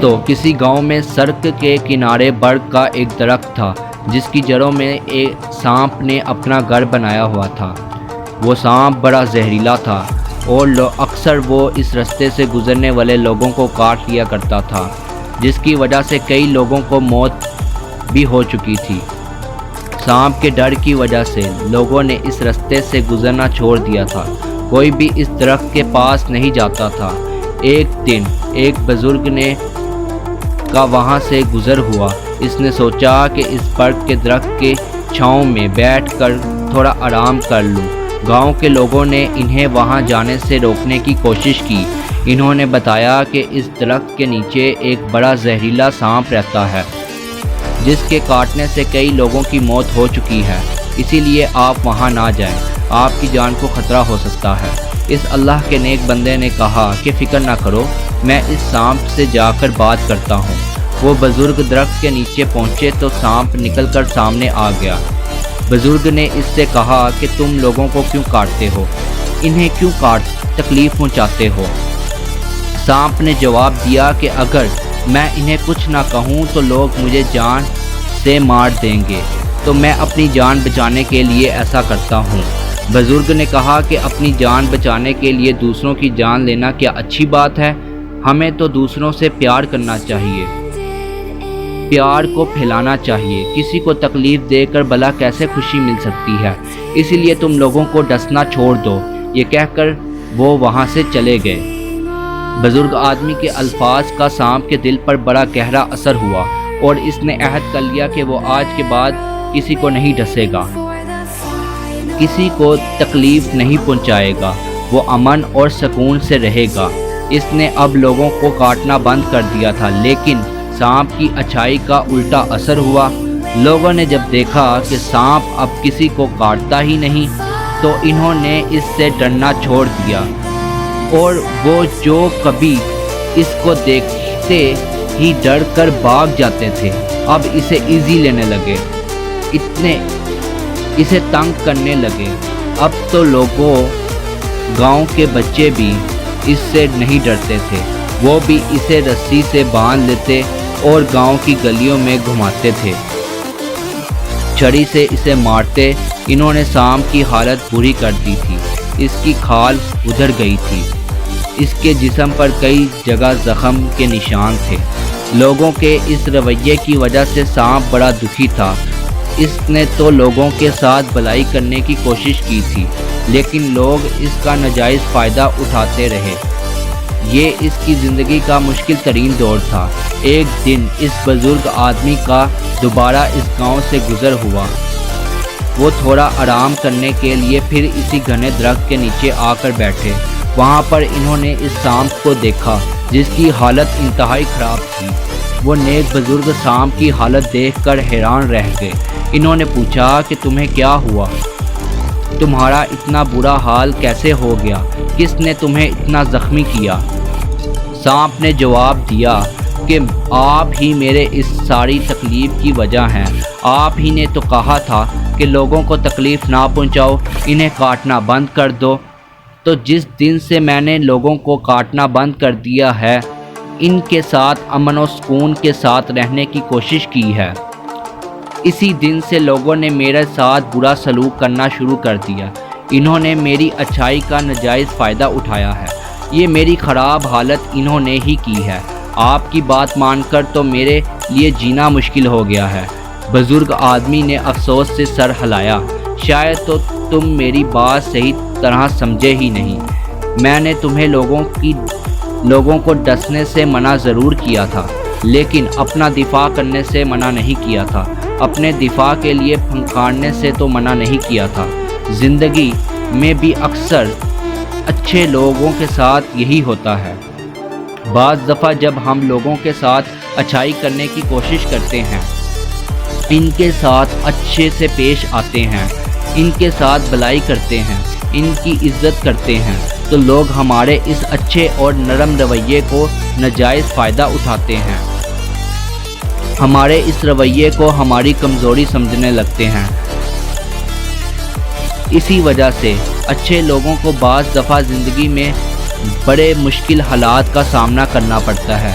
دوستو، کسی گاؤں میں سڑک کے کنارے برگ کا ایک درخت تھا جس کی جڑوں میں ایک سانپ نے اپنا گھر بنایا ہوا تھا۔ وہ سانپ بڑا زہریلا تھا اور اکثر وہ اس راستے سے گزرنے والے لوگوں کو کاٹ لیا کرتا تھا، جس کی وجہ سے کئی لوگوں کو موت بھی ہو چکی تھی۔ سانپ کے ڈر کی وجہ سے لوگوں نے اس راستے سے گزرنا چھوڑ دیا تھا، کوئی بھی اس درخت کے پاس نہیں جاتا تھا۔ ایک دن ایک بزرگ کا وہاں سے گزر ہوا۔ اس نے سوچا کہ اس برگ کے درخت کے چھاؤں میں بیٹھ کر تھوڑا آرام کر لوں۔ گاؤں کے لوگوں نے انہیں وہاں جانے سے روکنے کی کوشش کی۔ انہوں نے بتایا کہ اس درخت کے نیچے ایک بڑا زہریلا سانپ رہتا ہے جس کے کاٹنے سے کئی لوگوں کی موت ہو چکی ہے، اسی لیے آپ وہاں نہ جائیں، آپ کی جان کو خطرہ ہو سکتا ہے۔ اس اللہ کے نیک بندے نے کہا کہ فکر نہ کرو، میں اس سانپ سے جا کر بات کرتا ہوں۔ وہ بزرگ درخت کے نیچے پہنچے تو سانپ نکل کر سامنے آ گیا۔ بزرگ نے اس سے کہا کہ تم لوگوں کو کیوں کاٹتے ہو؟ انہیں کیوں تکلیف پہنچاتے ہو؟ سانپ نے جواب دیا کہ اگر میں انہیں کچھ نہ کہوں تو لوگ مجھے جان سے مار دیں گے، تو میں اپنی جان بچانے کے لیے ایسا کرتا ہوں۔ بزرگ نے کہا کہ اپنی جان بچانے کے لیے دوسروں کی جان لینا کیا اچھی بات ہے؟ ہمیں تو دوسروں سے پیار کرنا چاہیے، پیار کو پھیلانا چاہیے۔ کسی کو تکلیف دے کر بھلا کیسے خوشی مل سکتی ہے؟ اسی لیے تم لوگوں کو ڈسنا چھوڑ دو۔ یہ کہہ کر وہ وہاں سے چلے گئے۔ بزرگ آدمی کے الفاظ کا سانپ کے دل پر بڑا گہرا اثر ہوا اور اس نے عہد کر لیا کہ وہ آج کے بعد کسی کو نہیں ڈسے گا، کسی کو تکلیف نہیں پہنچائے گا، وہ امن اور سکون سے رہے گا۔ اس نے اب لوگوں کو کاٹنا بند کر دیا تھا، لیکن سانپ کی اچھائی کا الٹا اثر ہوا۔ لوگوں نے جب دیکھا کہ سانپ اب کسی کو کاٹتا ہی نہیں تو انہوں نے اس سے ڈرنا چھوڑ دیا، اور وہ جو کبھی اس کو دیکھتے ہی ڈر کر بھاگ جاتے تھے اب اسے ایزی لینے لگے، اسے تنگ کرنے لگے۔ اب تو لوگوں گاؤں کے بچے بھی اس سے نہیں ڈرتے تھے، وہ بھی اسے رسی سے باندھ لیتے اور گاؤں کی گلیوں میں گھماتے تھے، چھڑی سے اسے مارتے۔ انہوں نے سانپ کی حالت بری کر دی تھی، اس کی کھال ادھر گئی تھی، اس کے جسم پر کئی جگہ زخم کے نشان تھے۔ لوگوں کے اس رویے کی وجہ سے سانپ بڑا دکھی تھا۔ اس نے تو لوگوں کے ساتھ بھلائی کرنے کی کوشش کی تھی، لیکن لوگ اس کا ناجائز فائدہ اٹھاتے رہے۔ یہ اس کی زندگی کا مشکل ترین دور تھا۔ ایک دن اس بزرگ آدمی کا دوبارہ اس گاؤں سے گزر ہوا۔ وہ تھوڑا آرام کرنے کے لیے پھر اسی گھنے درخت کے نیچے آ کر بیٹھے۔ وہاں پر انہوں نے اس سانپ کو دیکھا جس کی حالت انتہائی خراب تھی۔ وہ نیک بزرگ سانپ کی حالت دیکھ کر حیران رہ گئے۔ انہوں نے پوچھا کہ تمہیں کیا ہوا؟ تمہارا اتنا برا حال کیسے ہو گیا؟ کس نے تمہیں اتنا زخمی کیا؟ سانپ نے جواب دیا کہ آپ ہی میرے اس ساری تکلیف کی وجہ ہیں۔ آپ ہی نے تو کہا تھا کہ لوگوں کو تکلیف نہ پہنچاؤ، انہیں کاٹنا بند کر دو۔ تو جس دن سے میں نے لوگوں کو کاٹنا بند کر دیا ہے، ان کے ساتھ امن و سکون کے ساتھ رہنے کی کوشش کی ہے، اسی دن سے لوگوں نے میرے ساتھ برا سلوک کرنا شروع کر دیا۔ انہوں نے میری اچھائی کا ناجائز فائدہ اٹھایا ہے۔ یہ میری خراب حالت انہوں نے ہی کی ہے۔ آپ کی بات مان کر تو میرے لیے جینا مشکل ہو گیا ہے۔ بزرگ آدمی نے افسوس سے سر ہلایا۔ شاید تو تم میری بات صحیح طرح سمجھے ہی نہیں۔ میں نے تمہیں لوگوں کو ڈسنے سے منع ضرور کیا تھا، لیکن اپنا دفاع کرنے سے منع نہیں کیا تھا، اپنے دفاع کے لیے پھنکارنے سے تو منع نہیں کیا تھا۔ زندگی میں بھی اکثر اچھے لوگوں کے ساتھ یہی ہوتا ہے۔ بعض دفعہ جب ہم لوگوں کے ساتھ اچھائی کرنے کی کوشش کرتے ہیں، ان کے ساتھ اچھے سے پیش آتے ہیں، ان کے ساتھ بھلائی کرتے ہیں، ان کی عزت کرتے ہیں، تو لوگ ہمارے اس اچھے اور نرم رویے کو ناجائز فائدہ اٹھاتے ہیں، ہمارے اس رویے کو ہماری کمزوری سمجھنے لگتے ہیں۔ اسی وجہ سے اچھے لوگوں کو بعض دفعہ زندگی میں بڑے مشکل حالات کا سامنا کرنا پڑتا ہے۔